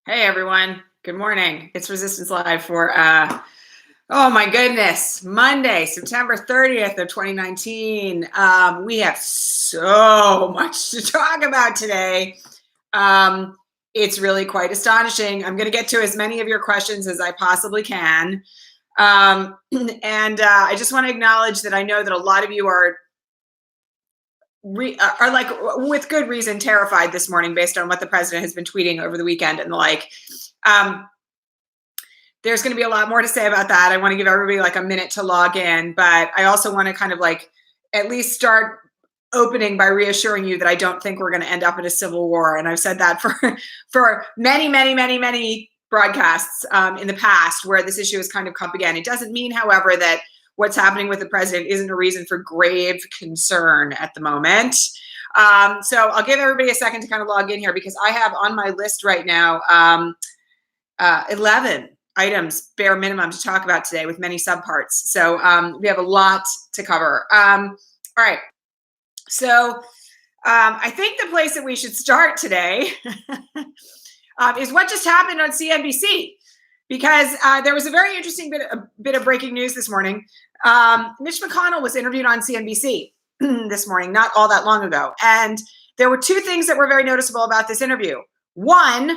Hey everyone, good morning. It's Resistance Live for oh my goodness, Monday, September 30th of 2019. We have so much to talk about today. It's really quite astonishing. I'm going to get to as many of your questions as I possibly can. I just want to acknowledge that I know that a lot of you are like, with good reason, terrified this morning based on what the president has been tweeting over the weekend and the like. There's going to be a lot more to say about that. I want to give everybody like a minute to log in, but I also want to kind of like at least start opening by reassuring you that I don't think we're going to end up in a civil war. And I've said that for many broadcasts in the past where this issue has kind of come up again. It doesn't mean, however, that what's happening with the president isn't a reason for grave concern at the moment. So I'll give everybody a second to kind of log in here because I have on my list right now 11 items, bare minimum, to talk about today with many subparts. So we have a lot to cover. All right. So I think the place that we should start today is what just happened on CNBC, because there was a very interesting bit of breaking news this morning. Mitch McConnell was interviewed on CNBC this morning, not all that long ago. And there were two things that were very noticeable about this interview. One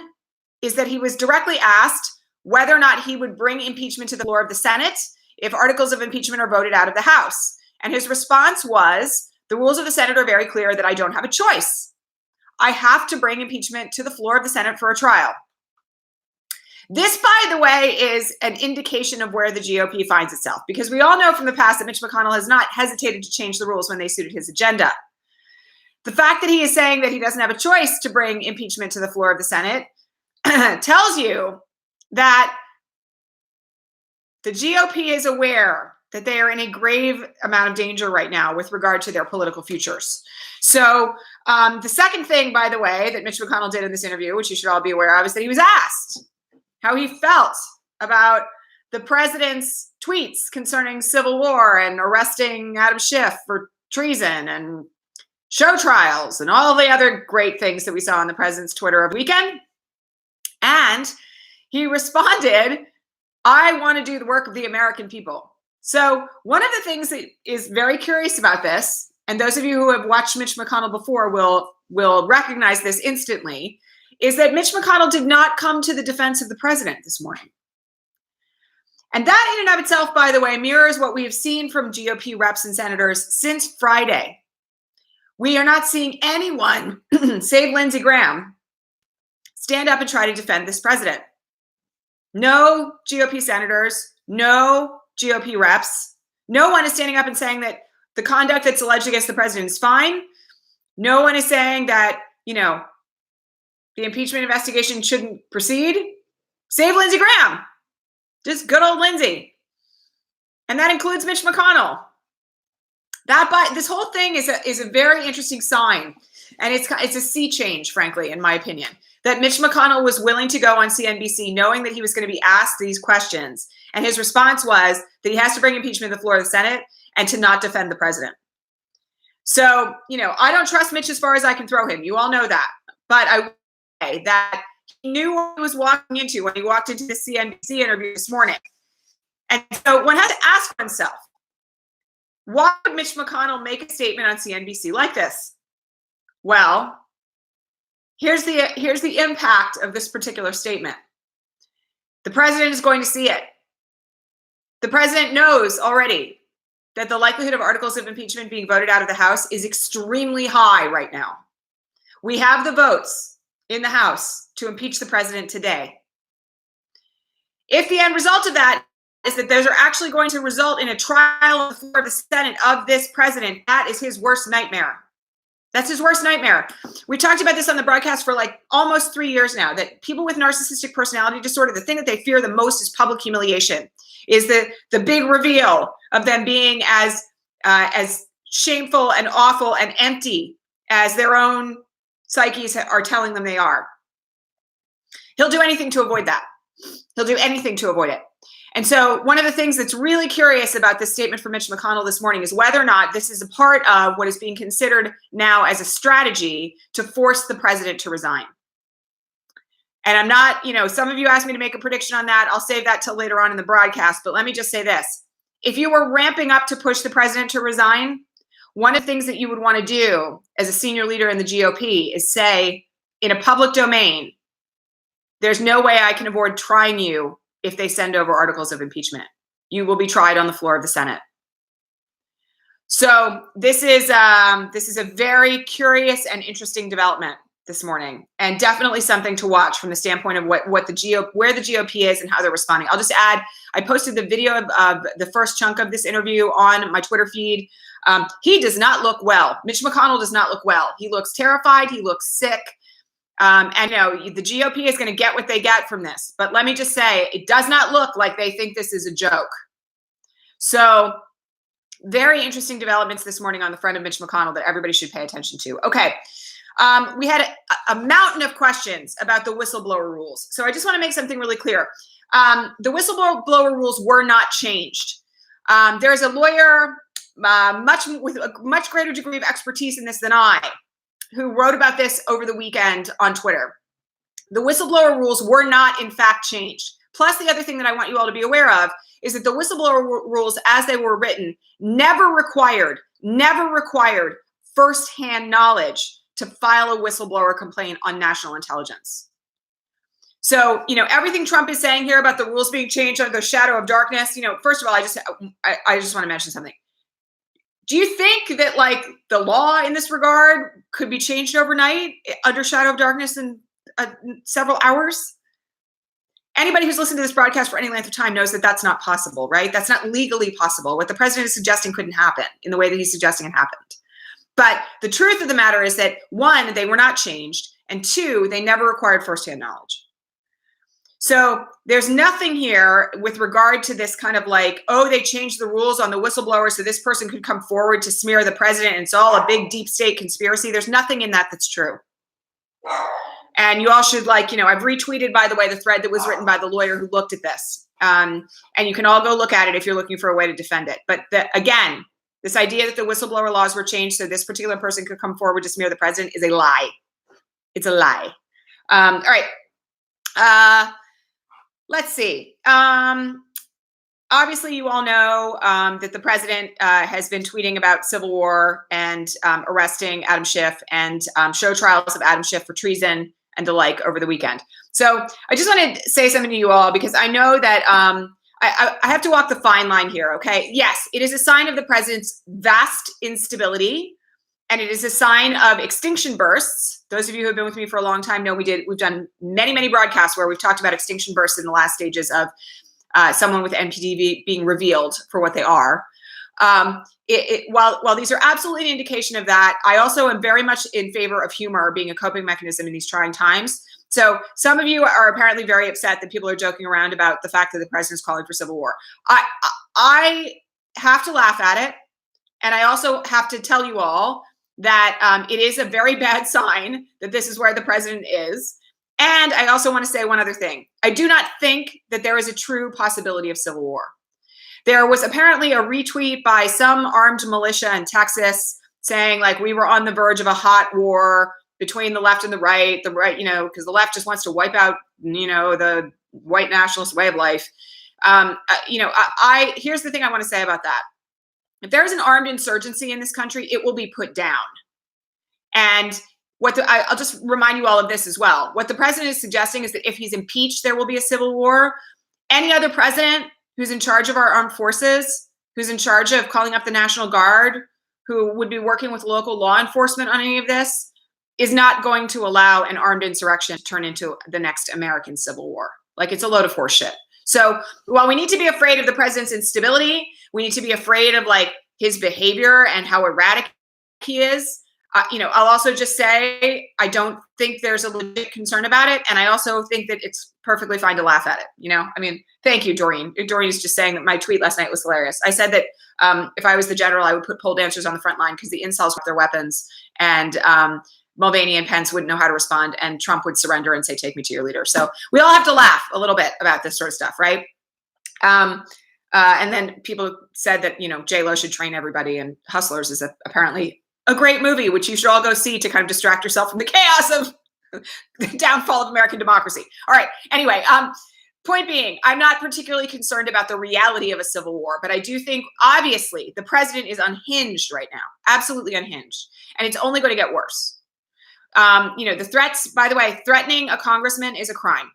is that he was directly asked whether or not he would bring impeachment to the floor of the Senate if articles of impeachment are voted out of the House. And his response was, the rules of the Senate are very clear that I don't have a choice. I have to bring impeachment to the floor of the Senate for a trial. This, by the way, is an indication of where the GOP finds itself, because we all know from the past that Mitch McConnell has not hesitated to change the rules when they suited his agenda. The fact that he is saying that he doesn't have a choice to bring impeachment to the floor of the Senate tells you that the GOP is aware that they are in a grave amount of danger right now with regard to their political futures. So the second thing, by the way, that Mitch McConnell did in this interview, which you should all be aware of, is that he was asked how he felt about the president's tweets concerning civil war and arresting Adam Schiff for treason and show trials and all the other great things that we saw on the president's Twitter over the weekend. And he responded, I want to do the work of the American people. So one of the things that is very curious about this, and those of you who have watched Mitch McConnell before will recognize this instantly, is that Mitch McConnell did not come to the defense of the president this morning. And that in and of itself, by the way, mirrors what we have seen from GOP reps and senators since Friday. We are not seeing anyone, save Lindsey Graham, stand up and try to defend this president. No GOP senators, no GOP reps. No one is standing up and saying that the conduct that's alleged against the president is fine. No one is saying that, the impeachment investigation shouldn't proceed. Save Lindsey Graham. Just good old Lindsey. And that includes Mitch McConnell. This whole thing is a very interesting sign. And it's a sea change, frankly, in my opinion, that Mitch McConnell was willing to go on CNBC knowing that he was going to be asked these questions. And his response was that he has to bring impeachment to the floor of the Senate and to not defend the president. So, I don't trust Mitch as far as I can throw him. You all know that. But I would say that he knew what he was walking into when he walked into the CNBC interview this morning. And so one has to ask oneself, why would Mitch McConnell make a statement on CNBC like this? Well, here's the impact of this particular statement. The president is going to see it. The president knows already that the likelihood of articles of impeachment being voted out of the House is extremely high right now. We have the votes in the House to impeach the president today. If the end result of that is that those are actually going to result in a trial on the floor of the Senate of this president, that is his worst nightmare. That's his worst nightmare. We talked about this on the broadcast for like almost 3 years now, that people with narcissistic personality disorder, the thing that they fear the most is public humiliation, is the big reveal of them being as shameful and awful and empty as their own psyches are telling them they are. He'll do anything to avoid that. He'll do anything to avoid it. And so one of the things that's really curious about this statement from Mitch McConnell this morning is whether or not this is a part of what is being considered now as a strategy to force the president to resign. And I'm not, some of you asked me to make a prediction on that. I'll save that till later on in the broadcast. But let me just say this. If you were ramping up to push the president to resign, one of the things that you would want to do as a senior leader in the GOP is say in a public domain, there's no way I can avoid trying you if they send over articles of impeachment. You will be tried on the floor of the Senate. So this is a very curious and interesting development this morning, and definitely something to watch from the standpoint of where the GOP is and how they're responding. I'll just add, I posted the video of the first chunk of this interview on my Twitter feed. He does not look well. Mitch McConnell does not look well. He looks terrified. He looks sick. And the GOP is going to get what they get from this. But let me just say, it does not look like they think this is a joke. So very interesting developments this morning on the front of Mitch McConnell that everybody should pay attention to. Okay. We had a mountain of questions about the whistleblower rules. So I just want to make something really clear. The whistleblower rules were not changed. There's a lawyer with a much greater degree of expertise in this than I, who wrote about this over the weekend on Twitter. The whistleblower rules were not, in fact, changed. Plus, the other thing that I want you all to be aware of is that the whistleblower rules, as they were written, never required firsthand knowledge to file a whistleblower complaint on national intelligence. So, everything Trump is saying here about the rules being changed under the shadow of darkness, first of all, I just want to mention something. Do you think that the law in this regard could be changed overnight under shadow of darkness in several hours? Anybody who's listened to this broadcast for any length of time knows that that's not possible, right? That's not legally possible. What the president is suggesting couldn't happen in the way that he's suggesting it happened. But the truth of the matter is that, one, they were not changed, and two, they never required firsthand knowledge. So there's nothing here with regard to this kind of they changed the rules on the whistleblower so this person could come forward to smear the president and it's all a big deep state conspiracy. There's nothing in that that's true. And you all should I've retweeted, by the way, the thread that was written by the lawyer who looked at this. And you can all go look at it if you're looking for a way to defend it. But again, this idea that the whistleblower laws were changed so this particular person could come forward to smear the president is a lie. It's a lie. All right. Let's see. Obviously, you all know that the president has been tweeting about civil war and arresting Adam Schiff and show trials of Adam Schiff for treason and the like over the weekend. So I just want to say something to you all, because I know that I have to walk the fine line here, okay? Yes, it is a sign of the president's vast instability, and it is a sign of extinction bursts. Those of you who have been with me for a long time know we've done many, many broadcasts where we've talked about extinction bursts in the last stages of someone with NPD being revealed for what they are. While these are absolutely an indication of that, I also am very much in favor of humor being a coping mechanism in these trying times. So some of you are apparently very upset that people are joking around about the fact that the president's calling for civil war. I have to laugh at it. And I also have to tell you all that it is a very bad sign that this is where the president is. And I also want to say one other thing. I do not think that there is a true possibility of civil war. There was apparently a retweet by some armed militia in Texas saying we were on the verge of a hot war between the left and the right, because the left just wants to wipe out, the white nationalist way of life. Here's the thing I want to say about that. If there's an armed insurgency in this country, it will be put down. And I'll just remind you all of this as well. What the president is suggesting is that if he's impeached, there will be a civil war. Any other president who's in charge of our armed forces, who's in charge of calling up the National Guard, who would be working with local law enforcement on any of this, is not going to allow an armed insurrection to turn into the next American Civil War. It's a load of horseshit. So while we need to be afraid of the president's instability, we need to be afraid of his behavior and how erratic he is. I'll also just say, I don't think there's a legit concern about it. And I also think that it's perfectly fine to laugh at it. Thank you, Doreen. Doreen's just saying that my tweet last night was hilarious. I said that if I was the general, I would put pole dancers on the front line because the incels with their weapons, and Mulvaney and Pence wouldn't know how to respond, and Trump would surrender and say, take me to your leader. So we all have to laugh a little bit about this sort of stuff, right? And then people said that, J-Lo should train everybody, and Hustlers is apparently a great movie, which you should all go see to kind of distract yourself from the chaos of the downfall of American democracy. All right. Anyway, point being, I'm not particularly concerned about the reality of a civil war, but I do think, obviously, the president is unhinged right now, absolutely unhinged, and it's only going to get worse. The threats, by the way, threatening a congressman is a crime.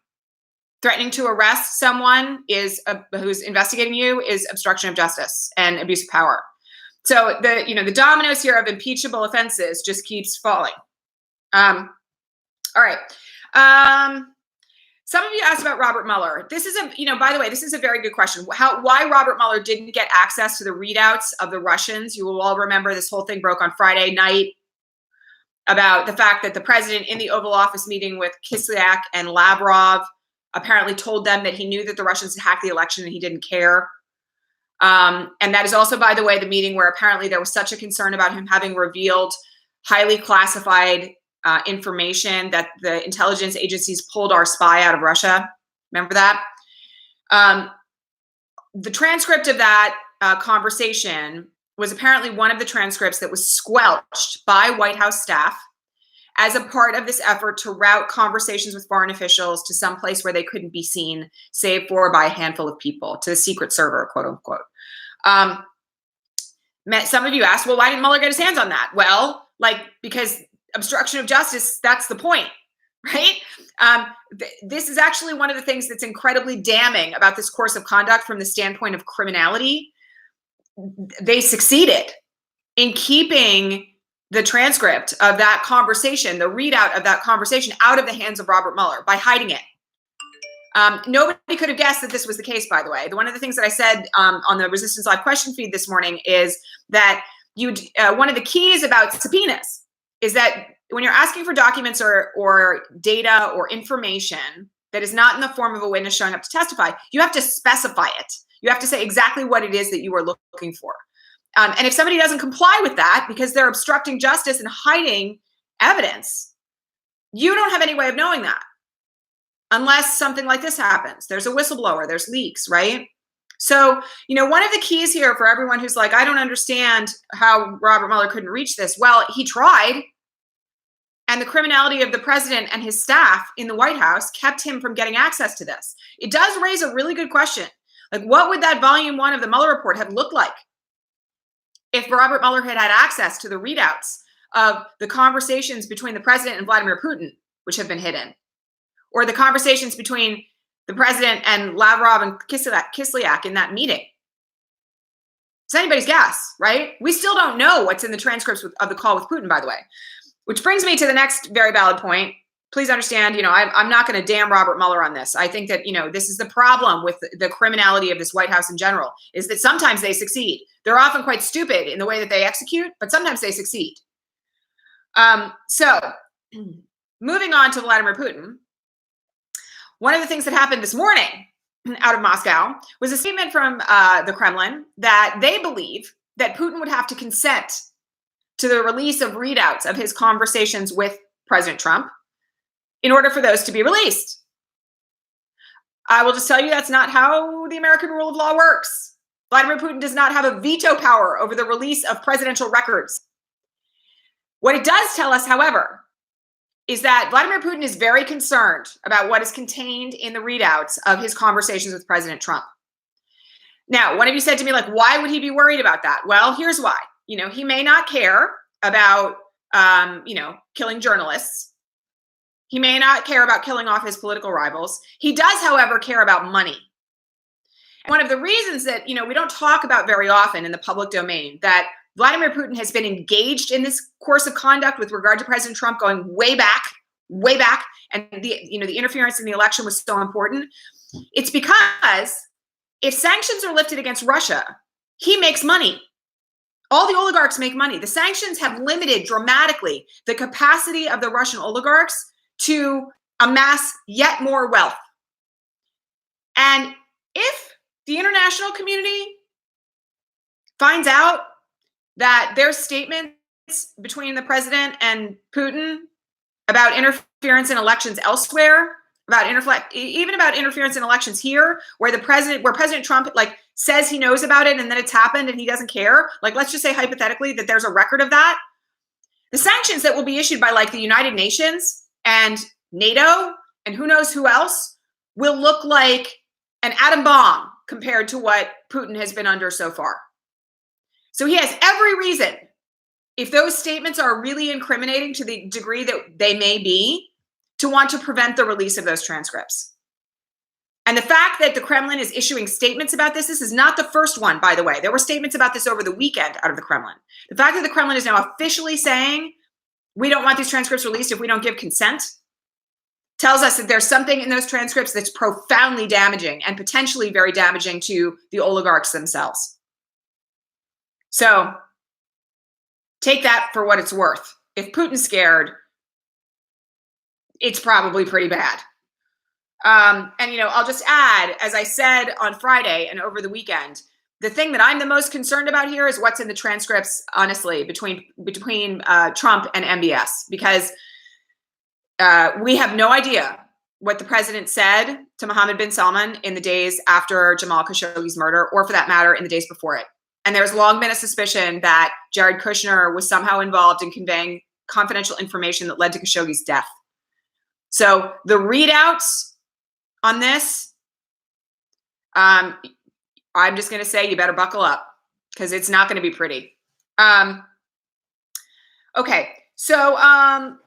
Threatening to arrest someone who's investigating you is obstruction of justice and abuse of power. So the dominoes here of impeachable offenses just keeps falling. All right. Some of you asked about Robert Mueller. This is by the way, this is a very good question. Why Robert Mueller didn't get access to the readouts of the Russians. You will all remember this whole thing broke on Friday night about the fact that the president in the Oval Office meeting with Kislyak and Lavrov apparently told them that he knew that the Russians had hacked the election and he didn't care. And that is also, by the way, the meeting where apparently there was such a concern about him having revealed highly classified information that the intelligence agencies pulled our spy out of Russia. Remember that? The transcript of that conversation was apparently one of the transcripts that was squelched by White House staff as a part of this effort to route conversations with foreign officials to some place where they couldn't be seen, save for by a handful of people, to the secret server, quote unquote. Some of you asked, well, why didn't Mueller get his hands on that? Well, because obstruction of justice, that's the point, right? This is actually one of the things that's incredibly damning about this course of conduct from the standpoint of criminality. They succeeded in keeping the transcript of that conversation, the readout of that conversation, out of the hands of Robert Mueller by hiding it. Nobody could have guessed that this was the case, by the way. One of the things that I said on the Resistance Live question feed this morning is that one of the keys about subpoenas is that when you're asking for documents or data or information that is not in the form of a witness showing up to testify, you have to specify it. You have to say exactly what it is that you are looking for. And if somebody doesn't comply with that because they're obstructing justice and hiding evidence, you don't have any way of knowing that unless something like this happens. There's a whistleblower, there's leaks, right? So, one of the keys here for everyone who's like, I don't understand how Robert Mueller couldn't reach this. Well, he tried. And the criminality of the president and his staff in the White House kept him from getting access to this. It does raise a really good question. What would that volume 1 of the Mueller report have looked like if Robert Mueller had had access to the readouts of the conversations between the president and Vladimir Putin, which have been hidden, or the conversations between the president and Lavrov and Kislyak in that meeting? It's anybody's guess, right? We still don't know what's in the transcripts of the call with Putin, by the way, which brings me to the next very valid point. Please understand, I'm not going to damn Robert Mueller on this. I think that, this is the problem with the criminality of this White House in general, is that sometimes they succeed. They're often quite stupid in the way that they execute, but sometimes they succeed. So moving on to Vladimir Putin, one of the things that happened this morning out of Moscow was a statement from the Kremlin that they believe that Putin would have to consent to the release of readouts of his conversations with President Trump in order for those to be released. I will just tell you that's not how the American rule of law works. Vladimir Putin does not have a veto power over the release of presidential records. What it does tell us, however, is that Vladimir Putin is very concerned about what is contained in the readouts of his conversations with President Trump. Now, one of you said to me, why would he be worried about that? Well, here's why. He may not care about, killing journalists. He may not care about killing off his political rivals. He does, however, care about money. One of the reasons that, we don't talk about very often in the public domain that Vladimir Putin has been engaged in this course of conduct with regard to President Trump going way back, and the interference in the election was so important. It's because if sanctions are lifted against Russia, he makes money. All the oligarchs make money. The sanctions have limited dramatically the capacity of the Russian oligarchs to amass yet more wealth. And if the international community finds out that there's statements between the president and Putin about interference in elections elsewhere, about interference in elections here, where President Trump says he knows about it and then it's happened and he doesn't care. Let's just say hypothetically that there's a record of that. The sanctions that will be issued by the United Nations and NATO and who knows who else will look like an atom bomb compared to what Putin has been under so far. So he has every reason, if those statements are really incriminating to the degree that they may be, to want to prevent the release of those transcripts. And the fact that the Kremlin is issuing statements about this is not the first one, by the way. There were statements about this over the weekend out of the Kremlin. The fact that the Kremlin is now officially saying, we don't want these transcripts released if we don't give consent, tells us that there's something in those transcripts that's profoundly damaging and potentially very damaging to the oligarchs themselves. So take that for what it's worth. If Putin's scared, it's probably pretty bad. And, I'll just add, as I said on Friday and over the weekend, the thing that I'm the most concerned about here is what's in the transcripts, honestly, between Trump and MBS, because we have no idea what the president said to Mohammed bin Salman in the days after Jamal Khashoggi's murder, or for that matter, in the days before it. And there's long been a suspicion that Jared Kushner was somehow involved in conveying confidential information that led to Khashoggi's death. So the readouts on this, I'm just going to say you better buckle up because it's not going to be pretty. Okay, so a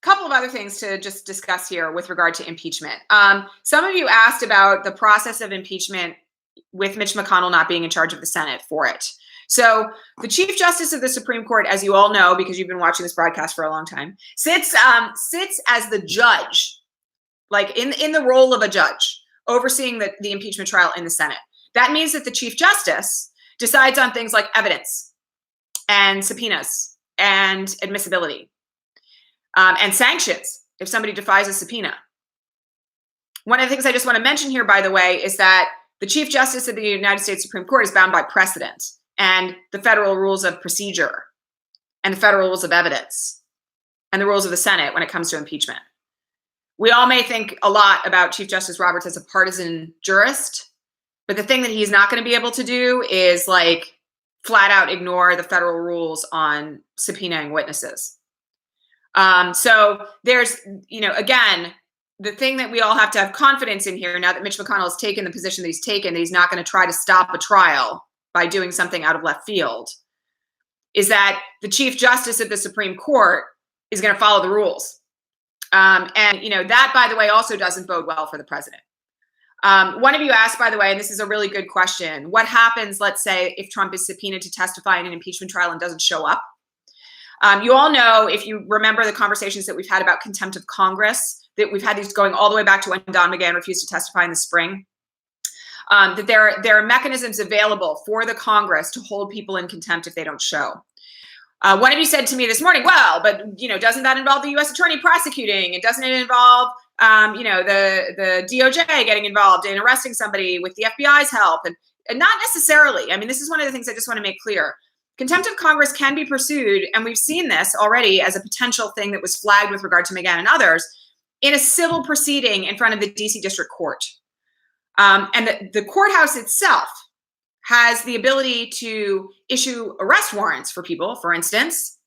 couple of other things to just discuss here with regard to impeachment. Some of you asked about the process of impeachment with Mitch McConnell not being in charge of the Senate for it. So the Chief Justice of the Supreme Court, as you all know, because you've been watching this broadcast for a long time, sits as the judge, like in the role of a judge, overseeing the impeachment trial in the Senate. That means that the Chief Justice decides on things like evidence and subpoenas and admissibility and sanctions if somebody defies a subpoena. One of the things I just want to mention here, by the way, is that the Chief Justice of the United States Supreme Court is bound by precedent and the federal rules of procedure and the federal rules of evidence and the rules of the Senate when it comes to impeachment. We all may think a lot about Chief Justice Roberts as a partisan jurist, but the thing that he's not going to be able to do is flat out ignore the federal rules on subpoenaing witnesses. So there's, again, the thing that we all have to have confidence in here now that Mitch McConnell has taken the position that he's taken, that he's not going to try to stop a trial by doing something out of left field, is that the Chief Justice of the Supreme Court is going to follow the rules. And that, by the way, also doesn't bode well for the president. One of you asked, by the way, and this is a really good question, what happens, let's say, if Trump is subpoenaed to testify in an impeachment trial and doesn't show up? You all know, if you remember the conversations that we've had about contempt of Congress, that we've had these going all the way back to when Don McGahn refused to testify in the spring, that there are mechanisms available for the Congress to hold people in contempt if they don't show. One of you said to me this morning, well, but doesn't that involve the U.S. attorney prosecuting? And doesn't it involve the DOJ getting involved in arresting somebody with the FBI's help? And not necessarily. I mean, this is one of the things I just want to make clear. Contempt of Congress can be pursued, and we've seen this already as a potential thing that was flagged with regard to McGahn and others, in a civil proceeding in front of the D.C. District Court. And the courthouse itself has the ability to issue arrest warrants for people, for instance,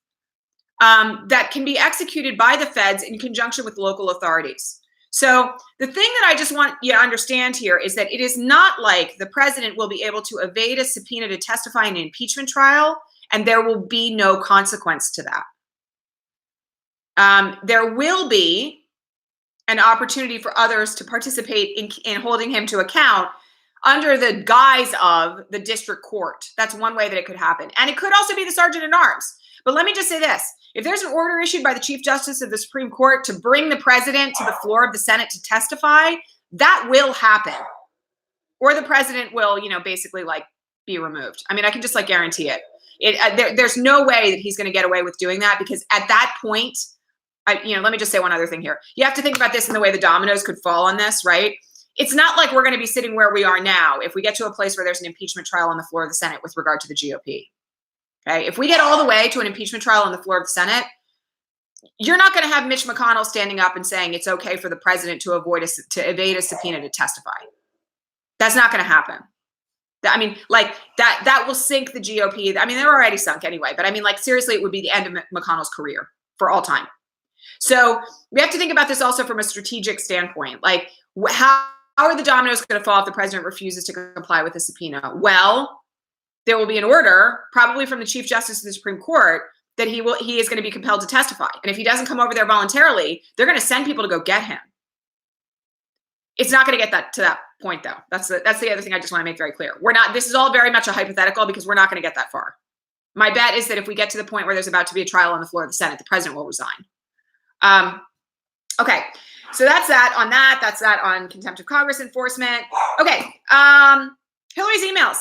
that can be executed by the feds in conjunction with local authorities. So the thing that I just want you to understand here is that it is not like the president will be able to evade a subpoena to testify in an impeachment trial, and there will be no consequence to that. There will be an opportunity for others to participate in holding him to account under the guise of the district court. That's one way that it could happen. And it could also be the sergeant at arms. But let me just say this. If there's an order issued by the Chief Justice of the Supreme Court to bring the president to the floor of the Senate to testify, that will happen. Or the president will, basically be removed. I mean, I can just guarantee it. There's no way that he's going to get away with doing that, because at that point, let me just say one other thing here. You have to think about this in the way the dominoes could fall on this, right? It's not like we're going to be sitting where we are now if we get to a place where there's an impeachment trial on the floor of the Senate with regard to the GOP. Okay, if we get all the way to an impeachment trial on the floor of the Senate, you're not going to have Mitch McConnell standing up and saying it's okay for the president to evade a subpoena to testify. That's not going to happen. I mean, that will sink the GOP. I mean, they're already sunk anyway, but I mean, seriously, it would be the end of McConnell's career for all time. So we have to think about this also from a strategic standpoint. Like, how are the dominoes going to fall if the president refuses to comply with the subpoena? Well, there will be an order, probably from the Chief Justice of the Supreme Court, that he is going to be compelled to testify. And if he doesn't come over there voluntarily, they're going to send people to go get him. It's not going to get to that point, though. That's the other thing I just want to make very clear. This is all very much a hypothetical, because we're not going to get that far. My bet is that if we get to the point where there's about to be a trial on the floor of the Senate, the president will resign. Okay, so that's that on that. That's that on contempt of Congress enforcement. Okay, Hillary's emails.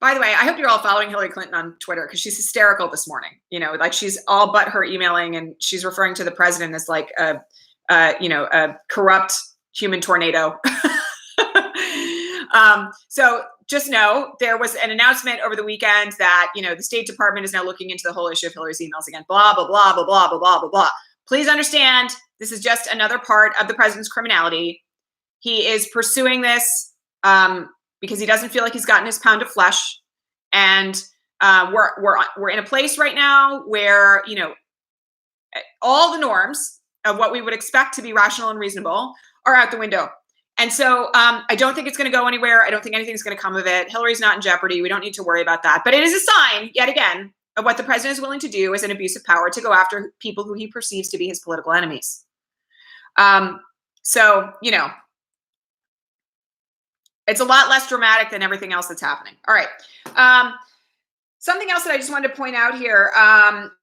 By the way, I hope you're all following Hillary Clinton on Twitter, because she's hysterical this morning. Like, she's all but her emailing, and she's referring to the president as like a corrupt human tornado. So just know there was an announcement over the weekend that, the State Department is now looking into the whole issue of Hillary's emails again, blah, blah, blah, blah, blah, blah, blah, blah, blah. Please understand, this is just another part of the president's criminality. He is pursuing this because he doesn't feel like he's gotten his pound of flesh. And we're in a place right now where, all the norms of what we would expect to be rational and reasonable are out the window. And so I don't think it's going to go anywhere. I don't think anything's going to come of it. Hillary's not in jeopardy. We don't need to worry about that. But it is a sign, yet again, of what the president is willing to do as an abuse of power, to go after people who he perceives to be his political enemies. So, it's a lot less dramatic than everything else that's happening. All right. Something else that I just wanted to point out here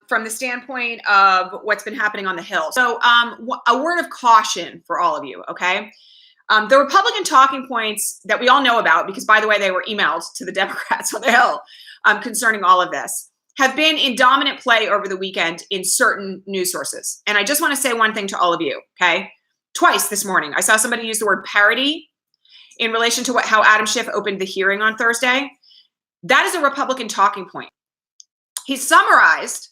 from the standpoint of what's been happening on the Hill. So a word of caution for all of you, okay? The Republican talking points that we all know about, because, by the way, they were emailed to the Democrats on the Hill concerning all of this, have been in dominant play over the weekend in certain news sources. And I just want to say one thing to all of you, okay? Twice this morning, I saw somebody use the word parody in relation to how Adam Schiff opened the hearing on Thursday. That is a Republican talking point. He summarized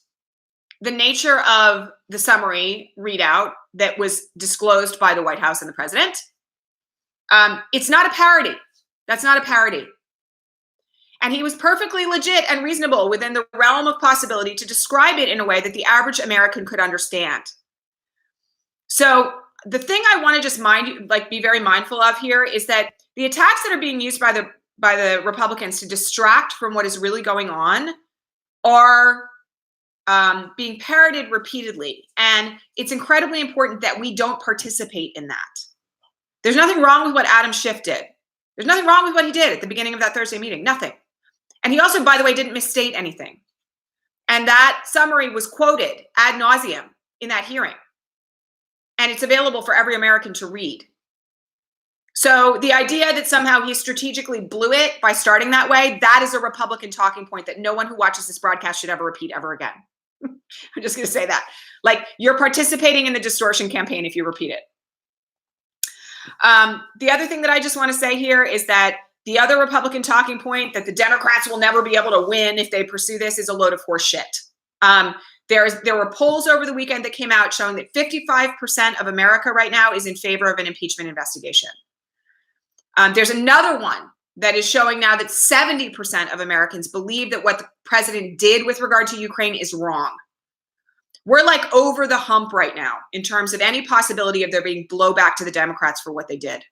the nature of the summary readout that was disclosed by the White House and the president. It's not a parody. That's not a parody. And he was perfectly legit and reasonable within the realm of possibility to describe it in a way that the average American could understand. So the thing I want to just be very mindful of here is that the attacks that are being used by the Republicans to distract from what is really going on are being parroted repeatedly. And it's incredibly important that we don't participate in that. There's nothing wrong with what Adam Schiff did. There's nothing wrong with what he did at the beginning of that Thursday meeting. Nothing. And he also, by the way, didn't misstate anything. And that summary was quoted ad nauseum in that hearing. And it's available for every American to read. So the idea that somehow he strategically blew it by starting that way, that is a Republican talking point that no one who watches this broadcast should ever repeat ever again. I'm just going to say that. Like, you're participating in the distortion campaign if you repeat it. The other thing that I just want to say here is that the other Republican talking point that the Democrats will never be able to win if they pursue this is a load of horse shit. There were polls over the weekend that came out showing that 55% of America right now is in favor of an impeachment investigation. There's another one that is showing now that 70% of Americans believe that what the president did with regard to Ukraine is wrong. We're like over the hump right now in terms of any possibility of there being blowback to the Democrats for what they did.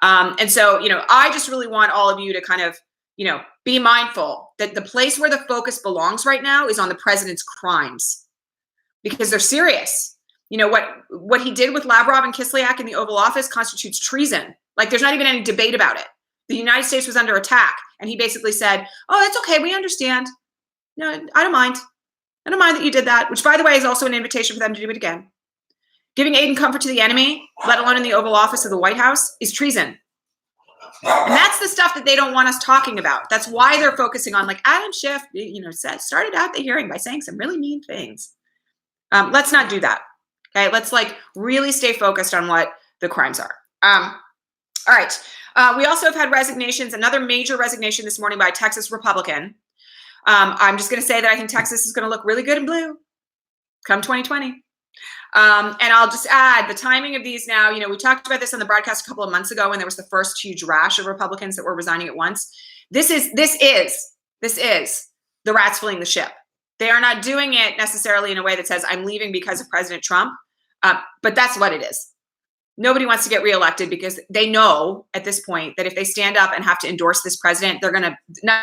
And so, I just really want all of you to kind of, be mindful that the place where the focus belongs right now is on the president's crimes, because they're serious. What he did with Lavrov and Kislyak in the Oval Office constitutes treason. Like, there's not even any debate about it. The United States was under attack, and he basically said, "Oh, that's okay. We understand. No, I don't mind. I don't mind that you did that," which, by the way, is also an invitation for them to do it again. Giving aid and comfort to the enemy, let alone in the Oval Office of the White House, is treason. And that's the stuff that they don't want us talking about. That's why they're focusing on, like, Adam Schiff, started out the hearing by saying some really mean things. Let's not do that. Okay, let's really stay focused on what the crimes are. All right. We also have had resignations. Another major resignation this morning by a Texas Republican. I'm just going to say that I think Texas is going to look really good in blue come 2020. And I'll just add the timing of these now. We talked about this on the broadcast a couple of months ago when there was the first huge rash of Republicans that were resigning at once. This is the rats fleeing the ship. They are not doing it necessarily in a way that says, I'm leaving because of President Trump. But that's what it is. Nobody wants to get reelected because they know at this point that if they stand up and have to endorse this president, they're going to not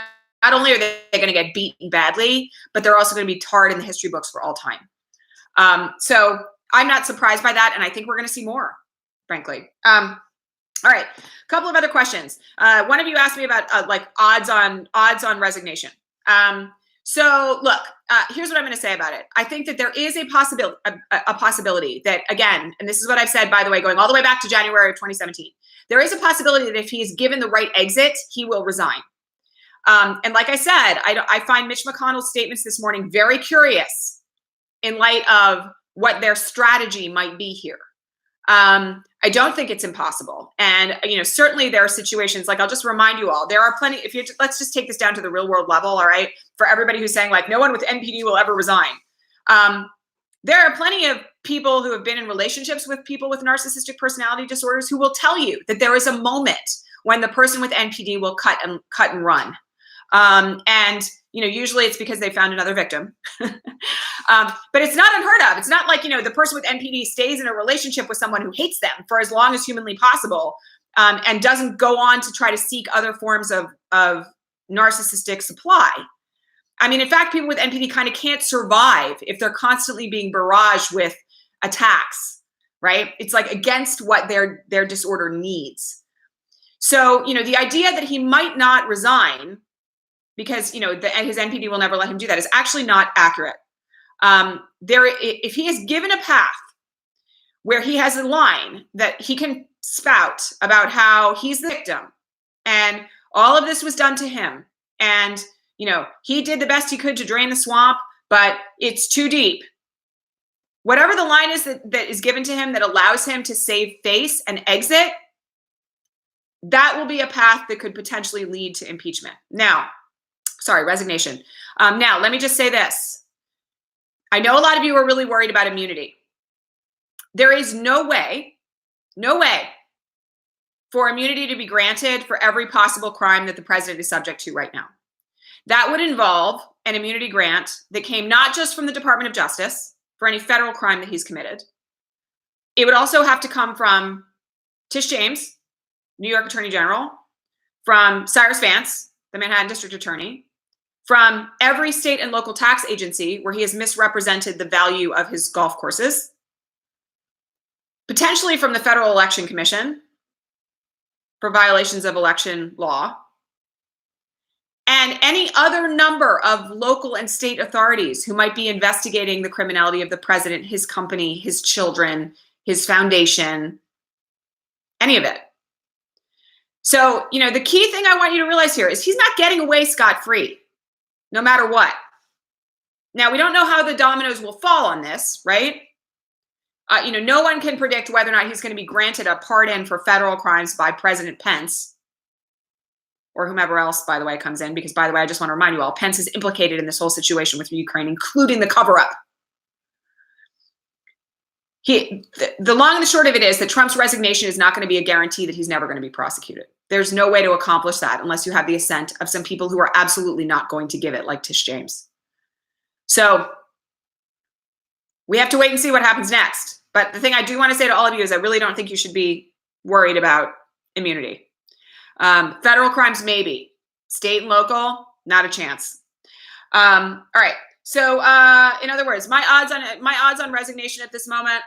only are they going to get beaten badly, but they're also going to be tarred in the history books for all time. So I'm not surprised by that. And I think we're going to see more, frankly. All right. A couple of other questions. One of you asked me about like odds on resignation. So look, here's what I'm going to say about it. I think that there is a possibility that, again, and this is what I've said, by the way, going all the way back to January of 2017, there is a possibility that if he is given the right exit, he will resign. And like I said, I find Mitch McConnell's statements this morning very curious in light of what their strategy might be here. I don't think it's impossible. And, certainly there are situations, like I'll just remind you all, there are plenty, let's just take this down to the real world level, all right? For everybody who's saying like, no one with NPD will ever resign. There are plenty of people who have been in relationships with people with narcissistic personality disorders who will tell you that there is a moment when the person with NPD will cut and run. And usually it's because they found another victim. But it's not unheard of. It's not like, the person with NPD stays in a relationship with someone who hates them for as long as humanly possible, and doesn't go on to try to seek other forms of narcissistic supply. I mean, in fact, people with NPD kind of can't survive if they're constantly being barraged with attacks, right? It's like against what their disorder needs. So, the idea that he might not resign because, his NPD will never let him do that is actually not accurate. If he is given a path where he has a line that he can spout about how he's the victim and all of this was done to him, and he did the best he could to drain the swamp, but it's too deep. Whatever the line is that is given to him that allows him to save face and exit, that will be a path that could potentially lead to impeachment. Resignation. Now, let me just say this. I know a lot of you are really worried about immunity. There is no way for immunity to be granted for every possible crime that the president is subject to right now. That would involve an immunity grant that came not just from the Department of Justice for any federal crime that he's committed. It would also have to come from Tish James, New York Attorney General, from Cyrus Vance, the Manhattan District Attorney, from every state and local tax agency where he has misrepresented the value of his golf courses, potentially from the Federal Election Commission for violations of election law, and any other number of local and state authorities who might be investigating the criminality of the president, his company, his children, his foundation, any of it. So, the key thing I want you to realize here is he's not getting away scot-free, no matter what. Now, we don't know how the dominoes will fall on this, right? No one can predict whether or not he's going to be granted a pardon for federal crimes by President Pence, or whomever else, by the way, comes in. Because, by the way, I just want to remind you all, Pence is implicated in this whole situation with Ukraine, including the cover-up. The long and the short of it is that Trump's resignation is not going to be a guarantee that he's never going to be prosecuted. There's no way to accomplish that unless you have the assent of some people who are absolutely not going to give it, like Tish James. So we have to wait and see what happens next. But the thing I do want to say to all of you is I really don't think you should be worried about immunity. Federal crimes, maybe. State and local, not a chance. All right. So, in other words, my odds on resignation at this moment,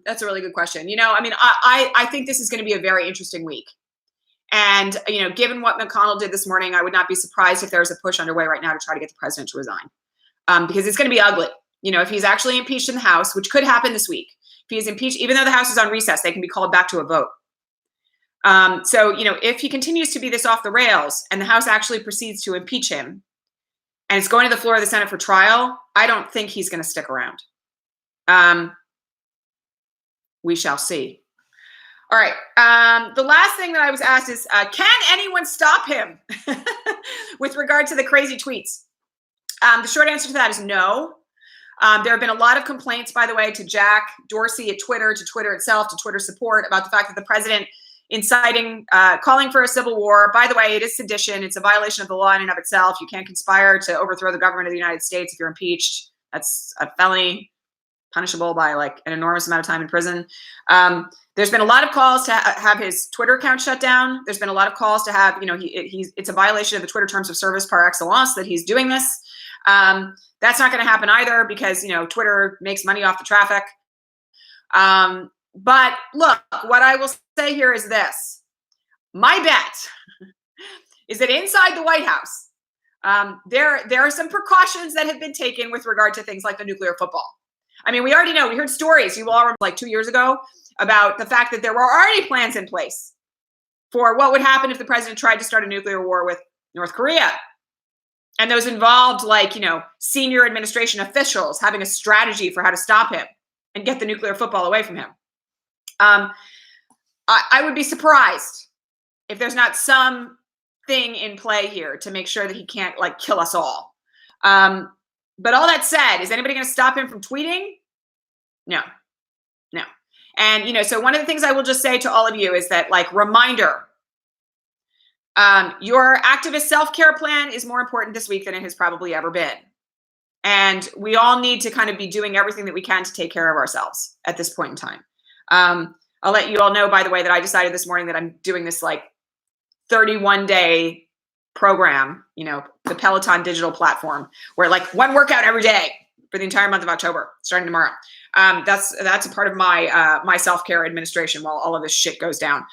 that's a really good question. I think this is going to be a very interesting week. And, given what McConnell did this morning, I would not be surprised if there's a push underway right now to try to get the president to resign. Because it's going to be ugly. If he's actually impeached in the House, which could happen this week, if he's impeached, even though the House is on recess, they can be called back to a vote. So, if he continues to be this off the rails and the House actually proceeds to impeach him and it's going to the floor of the Senate for trial, I don't think he's going to stick around. We shall see. All right. The last thing that I was asked is, can anyone stop him with regard to the crazy tweets? The short answer to that is no. There have been a lot of complaints, by the way, to Jack Dorsey at Twitter, to Twitter itself, to Twitter support about the fact that the president inciting, calling for a civil war. By the way, it is sedition. It's a violation of the law in and of itself. You can't conspire to overthrow the government of the United States if you're impeached. That's a felony, punishable by like an enormous amount of time in prison. There's been a lot of calls to have his Twitter account shut down. There's been a lot of calls to have, it's a violation of the Twitter terms of service par excellence that he's doing this. That's not going to happen either because, Twitter makes money off the traffic. But look, what I will say here is this. My bet is that inside the White House, there are some precautions that have been taken with regard to things like the nuclear football. I mean, we already know, we heard stories, you all remember like 2 years ago, about the fact that there were already plans in place for what would happen if the president tried to start a nuclear war with North Korea. And those involved like, senior administration officials having a strategy for how to stop him and get the nuclear football away from him. I would be surprised if there's not some thing in play here to make sure that he can't like kill us all. But all that said, is anybody going to stop him from tweeting? No. And, so one of the things I will just say to all of you is that like reminder, your activist self-care plan is more important this week than it has probably ever been. And we all need to kind of be doing everything that we can to take care of ourselves at this point in time. I'll let you all know, by the way, that I decided this morning that I'm doing this like 31-day program, the Peloton digital platform, where like one workout every day for the entire month of October, starting tomorrow. That's a part of my self-care administration while all of this shit goes down.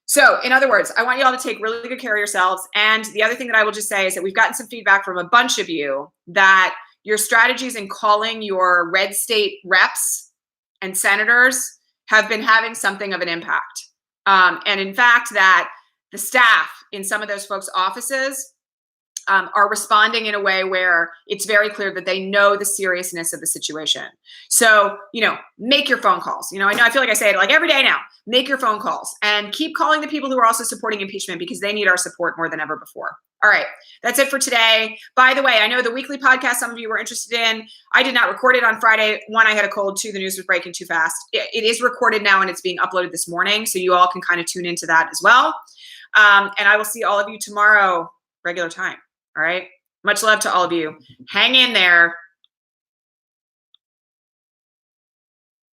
So in other words, I want you all to take really good care of yourselves. And the other thing that I will just say is that we've gotten some feedback from a bunch of you that your strategies in calling your red state reps and senators have been having something of an impact. And in fact, that the staff in some of those folks' offices are responding in a way where it's very clear that they know the seriousness of the situation. So, make your phone calls. I feel like I say it like every day now, make your phone calls and keep calling the people who are also supporting impeachment because they need our support more than ever before. All right, that's it for today. By the way, I know the weekly podcast some of you were interested in. I did not record it on Friday. One, I had a cold. Two, the news was breaking too fast. It is recorded now and it's being uploaded this morning. So you all can kind of tune into that as well. And I will see all of you tomorrow, regular time. All right. Much love to all of you. Hang in there.